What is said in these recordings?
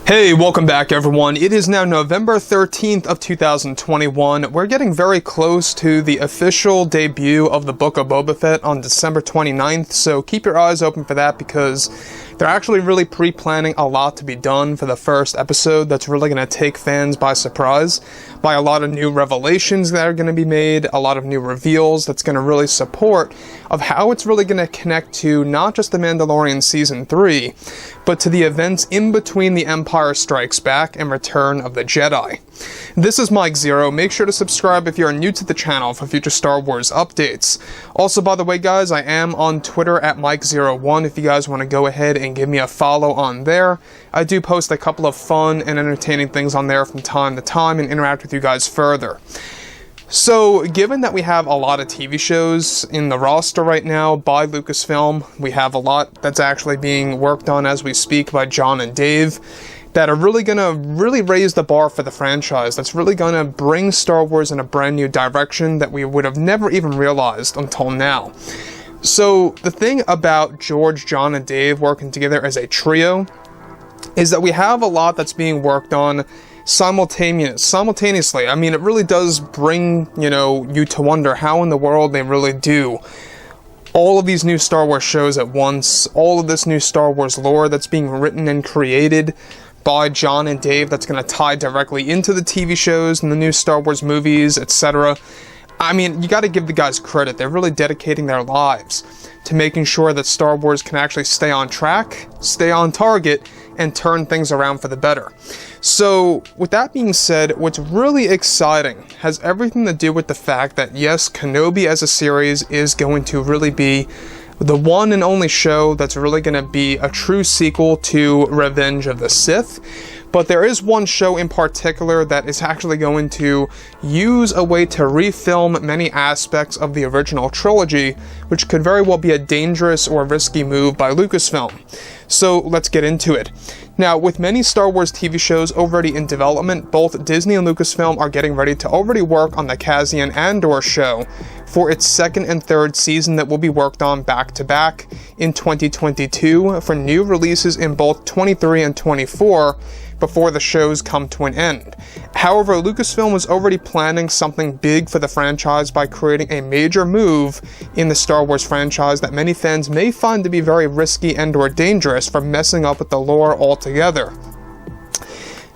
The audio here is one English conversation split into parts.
Hey, welcome back everyone. It is now November 13th of 2021. We're getting very close to the official debut of the Book of Boba Fett on December 29th, so keep your eyes open for that because they're actually really pre-planning a lot to be done for the first episode that's really going to take fans by surprise by a lot of new revelations that are going to be made, a lot of new reveals that's going to really support of how it's really going to connect to not just The Mandalorian Season 3, but to the events in between The Empire Strikes Back and Return of the Jedi. This is Mike Zero. Make sure to subscribe if you're new to the channel for future Star Wars updates. Also, by the way, guys, I am on Twitter at Mike01 if you guys want to go ahead and give me a follow on there. I do post a couple of fun and entertaining things on there from time to time and interact with you guys further. So, given that we have a lot of TV shows in the roster right now by Lucasfilm, we have a lot that's actually being worked on as we speak by John and Dave, that are really going to raise the bar for the franchise, that's really going to bring Star Wars in a brand new direction that we would have never even realized until now. So, the thing about George, John, and Dave working together as a trio is that we have a lot that's being worked on simultaneously. I mean, it really does bring, you to wonder how in the world they really do all of these new Star Wars shows at once, all of this new Star Wars lore that's being written and created by John and Dave that's going to tie directly into the TV shows and the new Star Wars movies, etc. I mean, you got to give the guys credit. They're really dedicating their lives to making sure that Star Wars can actually stay on track, stay on target, and turn things around for the better. So, with that being said, what's really exciting has everything to do with the fact that, yes, Kenobi as a series is going to really be the one and only show that's really going to be a true sequel to Revenge of the Sith. But there is one show in particular that is actually going to use a way to refilm many aspects of the original trilogy, which could very well be a dangerous or risky move by Lucasfilm. So let's get into it. Now, with many Star Wars TV shows already in development, both Disney and Lucasfilm are getting ready to already work on the Cassian Andor show for its second and third season that will be worked on back-to-back in 2022 for new releases in both 23 and 24 before the shows come to an end. However, Lucasfilm was already planning something big for the franchise by creating a major move in the Star Wars franchise that many fans may find to be very risky and or dangerous for messing up with the lore altogether.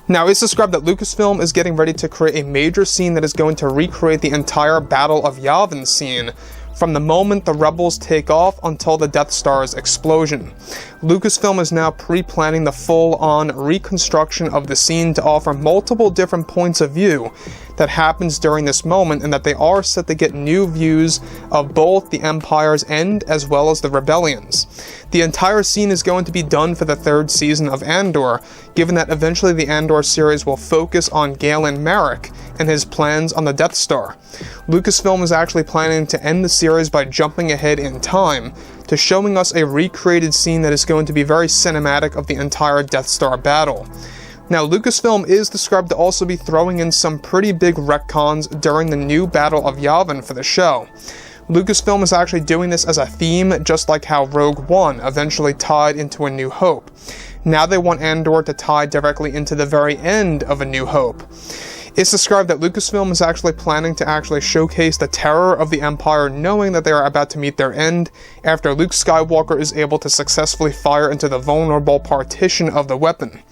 Now, it's described that Lucasfilm is getting ready to create a major scene that is going to recreate the entire Battle of Yavin scene from the moment the rebels take off until the Death Star's explosion. Lucasfilm is now pre-planning the full-on reconstruction of the scene to offer multiple different points of view that happens during this moment, and that they are set to get new views of both the Empire's end as well as the Rebellion's. The entire scene is going to be done for the third season of Andor, given that eventually the Andor series will focus on Galen Marek and his plans on the Death Star. Lucasfilm is actually planning to end the series by jumping ahead in time to showing us a recreated scene that is going to be very cinematic of the entire Death Star battle. Now, Lucasfilm is described to also be throwing in some pretty big retcons during the new Battle of Yavin for the show. Lucasfilm is actually doing this as a theme, just like how Rogue One eventually tied into A New Hope. Now they want Andor to tie directly into the very end of A New Hope. It's described that Lucasfilm is actually planning to actually showcase the terror of the Empire, knowing that they are about to meet their end after Luke Skywalker is able to successfully fire into the vulnerable partition of the weapon.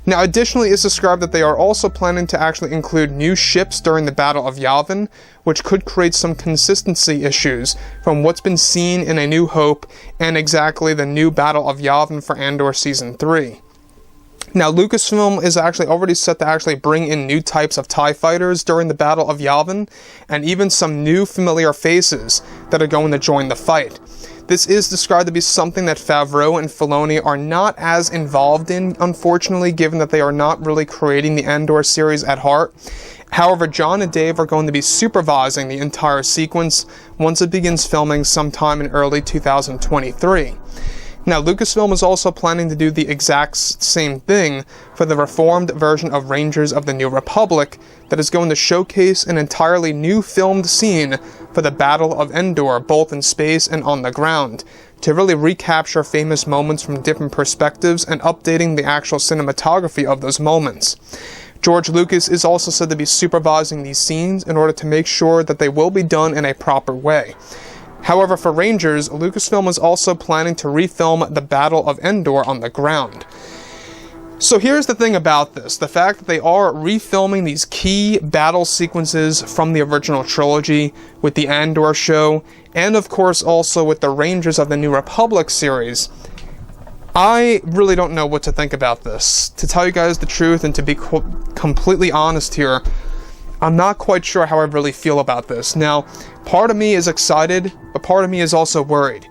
Now, additionally, it's described that they are also planning to actually include new ships during the Battle of Yavin, which could create some consistency issues from what's been seen in A New Hope and exactly the new Battle of Yavin for Andor Season 3. Now, Lucasfilm is actually already set to actually bring in new types of TIE fighters during the Battle of Yavin, and even some new familiar faces that are going to join the fight. This is described to be something that Favreau and Filoni are not as involved in, unfortunately, given that they are not really creating the Andor series at heart. However, John and Dave are going to be supervising the entire sequence once it begins filming sometime in early 2023. Now, Lucasfilm is also planning to do the exact same thing for the reformed version of Rangers of the New Republic that is going to showcase an entirely new filmed scene for the Battle of Endor, both in space and on the ground, to really recapture famous moments from different perspectives and updating the actual cinematography of those moments. George Lucas is also said to be supervising these scenes in order to make sure that they will be done in a proper way. However, for Rangers, Lucasfilm is also planning to refilm the Battle of Endor on the ground. So here's the thing about this, the fact that they are refilming these key battle sequences from the original trilogy with the Andor show, and of course also with the Rangers of the New Republic series. I really don't know what to think about this. To tell you guys the truth and to be completely honest here, I'm not quite sure how I really feel about this. Now, part of me is excited, but part of me is also worried.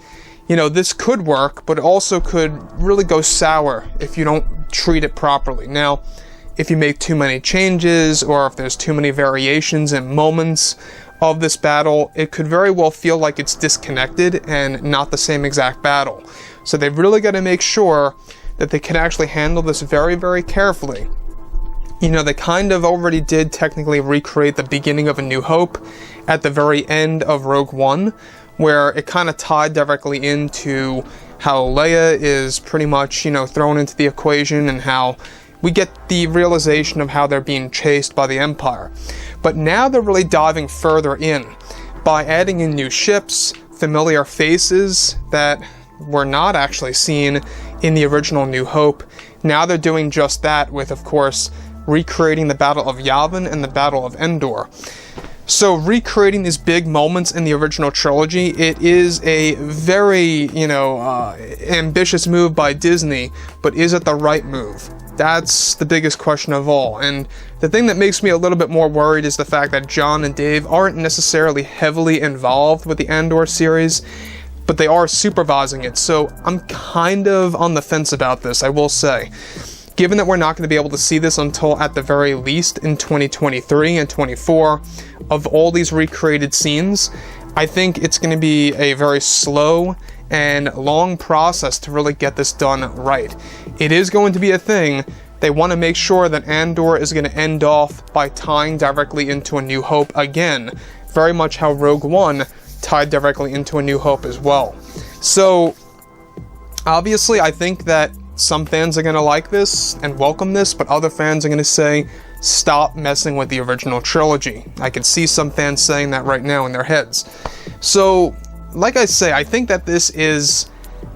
You know, this could work, but it also could really go sour if you don't treat it properly. Now, if you make too many changes, or if there's too many variations and moments of this battle, it could very well feel like it's disconnected and not the same exact battle. So they've really got to make sure that they can actually handle this very, very carefully. You know, they kind of already did technically recreate the beginning of A New Hope at the very end of Rogue One, where it kind of tied directly into how Leia is pretty much, you know, thrown into the equation, and how we get the realization of how they're being chased by the Empire. But now they're really diving further in by adding in new ships, familiar faces that were not actually seen in the original New Hope. Now they're doing just that with, of course, recreating the Battle of Yavin and the Battle of Endor. So recreating these big moments in the original trilogy, it is a very, ambitious move by Disney, but is it the right move? That's the biggest question of all. And the thing that makes me a little bit more worried is the fact that John and Dave aren't necessarily heavily involved with the Andor series, but they are supervising it. So I'm kind of on the fence about this, I will say. Given that we're not going to be able to see this until at the very least in 2023 and 24 of all these recreated scenes, I think it's going to be a very slow and long process to really get this done right. It is going to be a thing. They want to make sure that Andor is going to end off by tying directly into A New Hope again, very much how Rogue One tied directly into A New Hope as well. So, obviously, I think that some fans are going to like this and welcome this, but other fans are going to say, stop messing with the original trilogy. I can see some fans saying that right now in their heads. So, like I say, I think that this is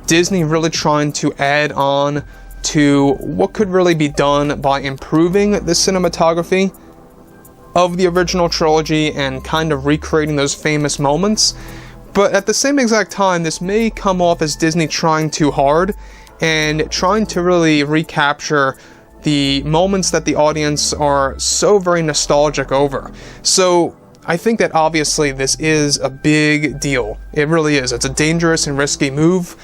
Disney really trying to add on to what could really be done by improving the cinematography of the original trilogy and kind of recreating those famous moments. But at the same exact time, this may come off as Disney trying too hard and trying to really recapture the moments that the audience are so very nostalgic over. So I think that obviously this is a big deal. It really is. It's a dangerous and risky move.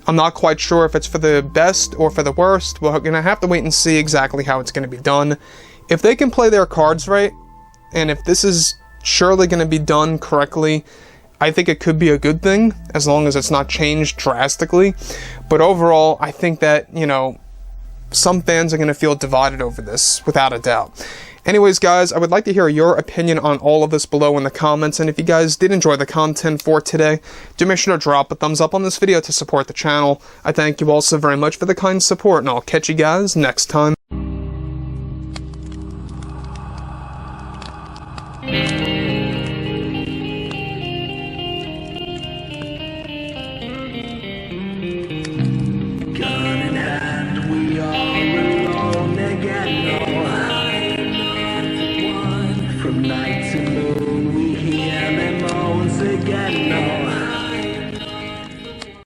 I'm not quite sure if it's for the best or for the worst. We're going to have to wait and see exactly how it's going to be done. If they can play their cards right, and if this is surely going to be done correctly, I think it could be a good thing, as long as it's not changed drastically. But overall, I think that, some fans are going to feel divided over this, without a doubt. Anyways, guys, I would like to hear your opinion on all of this below in the comments, and if you guys did enjoy the content for today, do make sure to drop a thumbs up on this video to support the channel. I thank you all so very much for the kind support, and I'll catch you guys next time.